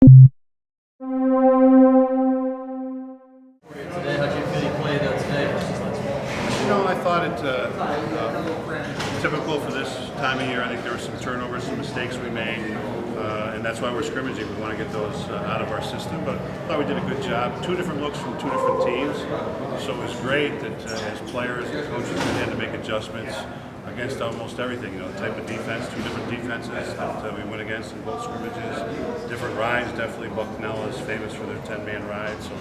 Today, how do you feel you played today versus last week? I thought it typical for this time of year. I think there were some turnovers, some mistakes we made, and that's why we're scrimmaging. We want to get those out of our system, but I thought we did a good job. Two different looks from two different teams, so it was great that as players and coaches we had to make adjustments against almost everything. The type of defense, two different defenses that we went against in both scrimmages. Different rides, definitely Bucknell is famous for their 10-man ride, so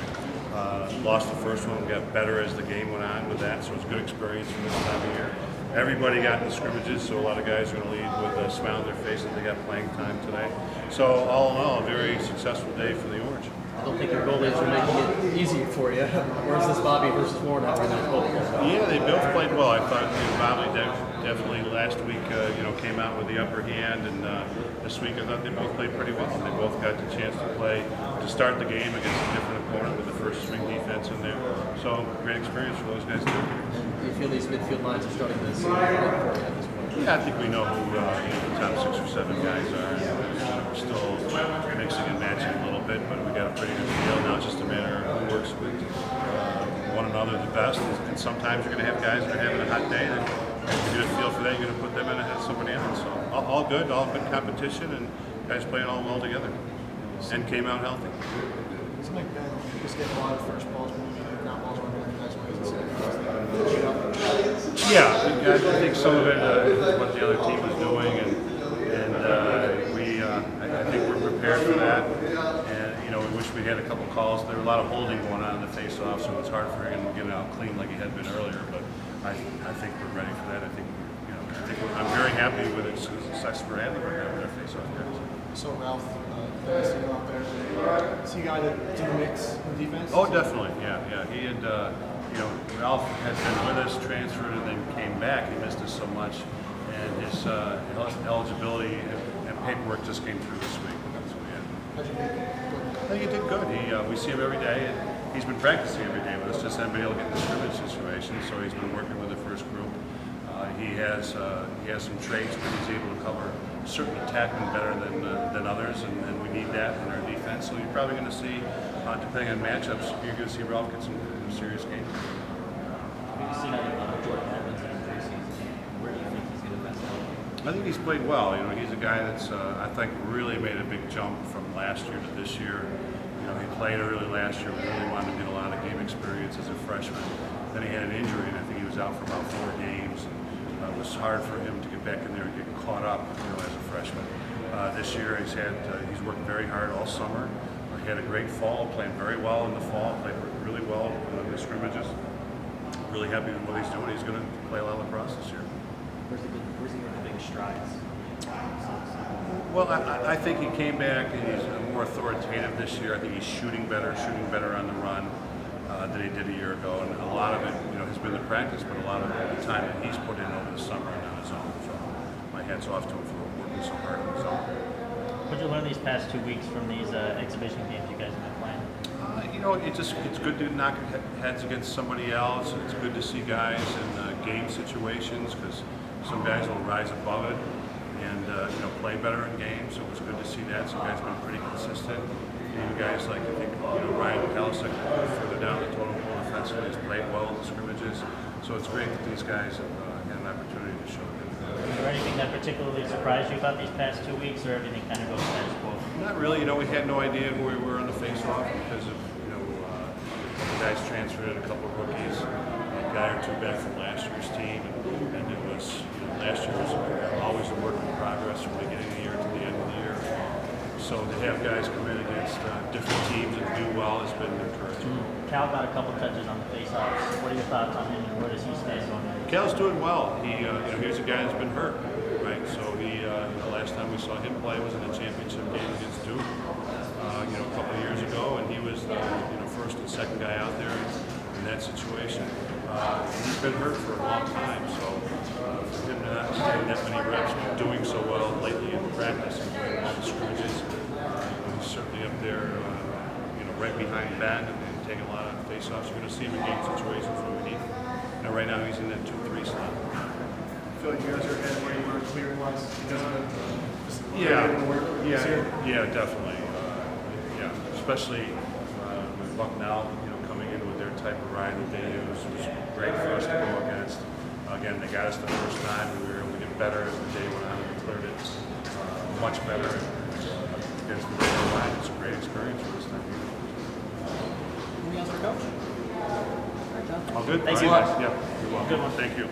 lost the first one, got better as the game went on with that, so it was a good experience for this time of year. Everybody got in the scrimmages, so a lot of guys are going to lead with a smile on their face that they got playing time today. So all in all, a very successful day for the Orange. I don't think your goalies are making it easier for you. Where's this Bobby versus Warren at right now? Yeah, they both played well. I thought Bobby definitely last week came out with the upper hand, and this week I thought they both played pretty well. They both got the chance to start the game against a different opponent with the first string defense in there. So great experience for those guys too. Do you feel these midfield lines are starting to see for you at this point? Yeah, I think we know who the top 6 or 7 guys are. We're still mixing and matching a little bit, but we got a pretty good feel. Now it's just a matter of who works with one another the best. And sometimes you're going to have guys that are having a hot day. And if you get a feel for that, you're going to put them in ahead of somebody else. So all good competition, and guys playing all well together, and came out healthy. Seems like Ben just getting a lot of first balls moving, ground balls running in nice ways. Yeah, I think some of it is what the other team is doing, and I think we're prepared for that. And we wish we had a couple calls. There were a lot of holding going on in the face-off, so it's hard for him to get it out clean like he had been earlier. But I think we're ready for that. I think I'm very happy with the success we're having right now with our face-off guys. So Ralph, nice to see him out there. Is he a guy that's in the mix in defense? Oh, definitely. Yeah. He had, Ralph had been with us, transferred, and then came back. He missed us so much, and his eligibility and paperwork just came through this week. So, yeah. How'd you make it? I think he did good. We see him every day, and he's been practicing every day with us, just hadn't been able to get in the scrimmage situation. So he's been working with the first group. He has some traits, but he's able to cover certain attackmen better than others, and we need that in our defense. So you're probably going to see, depending on matchups, you're going to see Ralph get some serious games. We've seen a lot of Jordan Evans in the preseason. Where do you think he's going to best out? I think he's played well. He's a guy that's I think really made a big jump from last year to this year. He played early last year. We really wanted to get a lot of game experience as a freshman. Then he had an injury, and I think he was out for about 4 games. It was hard for him to get back in there and get caught up, as a freshman. This year he's worked very hard all summer. He had a great fall, playing very well in the fall, played really well in the scrimmages. Really happy with what he's doing. He's going to play a lot of lacrosse this year. Where's he going to big strides? Well, I think he came back and he's more authoritative this year. I think he's shooting better on the run than he did a year ago. And a lot of it, has been the practice, but a lot of the time that he's put in over the summer and on his own. So my hat's off to him for working so hard on his own. What did you learn these past 2 weeks from these exhibition games you guys have been playing? It's good to knock heads against somebody else. It's good to see guys in game situations, because some guys will rise above it and play better in games. So it was good to see that. Some guys have been pretty consistent. Even guys like Ryan Kalisic further down the total pool offensively has played well in the scrimmages. So it's great that these guys have had an opportunity to show it. Was there anything that particularly surprised you about these past 2 weeks, or everything kind of goes status quo? Not really. We had no idea who we were on the face-off because of the guys transferred in, a couple of rookies, a guy or two back from last year's team, and it was last year was always a work in progress from the beginning of the year to the end of the year. So to have guys come in against different teams and do well has been encouraging. Cal got a couple touches on the face-offs. What are your thoughts on him, and where does he stand on that? Cal's doing well. He's a guy that's been hurt, right? So the last time we saw him play was in a championship game against Duke, a couple of years ago, and he was the first and second guy out there in that situation. He's been hurt for a long time, so for him to not getting that many reps, but doing so well lately in practice and doing all the scrimmages, he's certainly up there, right behind Ben and taking a lot of face-offs. You're going to see him in game situations when we need him. Right now he's in that 2-3 slot. I feel like you guys are ahead where you were clearing-wise because of Yeah, definitely. especially with Bucknell, coming in with their type of ride that they use, was great for us to go against. Again, they got us the first time, and we were able to get better as the day went on and cleared it much better against the regular line. It's a great experience for us time. Anything else for Coach? All right, John. All good? Thanks All a right, lot. guys. Yeah, you're welcome. Good one. Thank you.